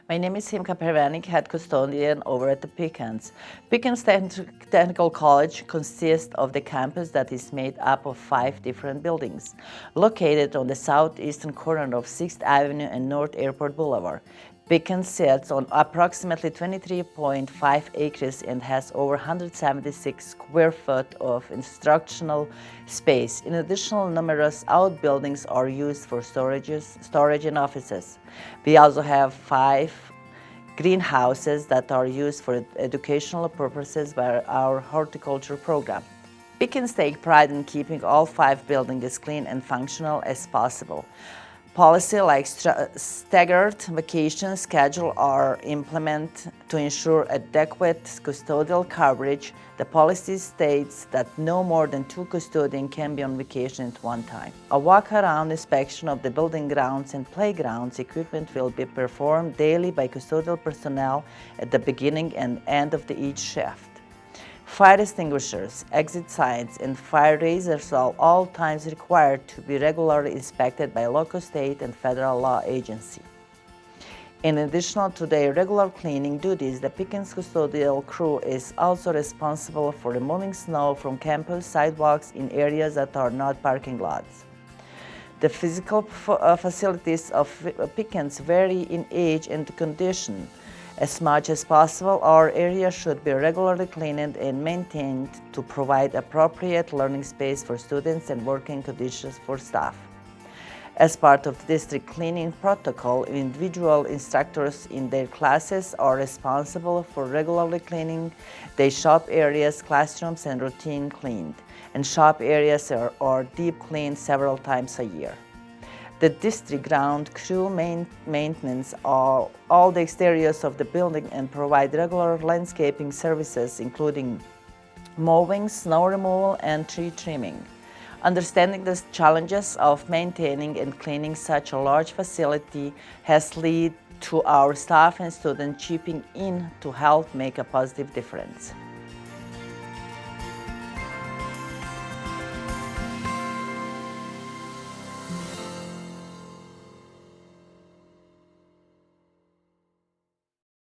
My name is Himka Pervanik, head custodian over at the Pickens. Pickens Technical College consists of the campus that is made up of 5 different buildings, located on the southeastern corner of 6th Avenue and North Airport Boulevard. Pickens sits on approximately 23.5 acres and has over 176 square foot of instructional space. In addition, numerous outbuildings are used for storage and offices. We also have 5 greenhouses that are used for educational purposes by our horticulture program. Pickens take pride in keeping all 5 buildings as clean and functional as possible. Policy like staggered vacation schedule are implemented to ensure adequate custodial coverage. The policy states that no more than 2 custodians can be on vacation at one time. A walk-around inspection of the building grounds and playgrounds equipment will be performed daily by custodial personnel at the beginning and end of each shift. Fire extinguishers, exit signs, and fire razors are all times required to be regularly inspected by local, state, and federal law agency. In addition to their regular cleaning duties, the Pickens custodial crew is also responsible for removing snow from campus sidewalks in areas that are not parking lots. The physical facilities of Pickens vary in age and condition. As much as possible, our area should be regularly cleaned and maintained to provide appropriate learning space for students and working conditions for staff. As part of the district cleaning protocol, individual instructors in their classes are responsible for regularly cleaning their shop areas, classrooms, and routine cleaned, and shop areas are deep cleaned several times a year. The district ground crew maintenance all the exteriors of the building and provide regular landscaping services, including mowing, snow removal, and tree trimming. Understanding the challenges of maintaining and cleaning such a large facility has led to our staff and students chipping in to help make a positive difference.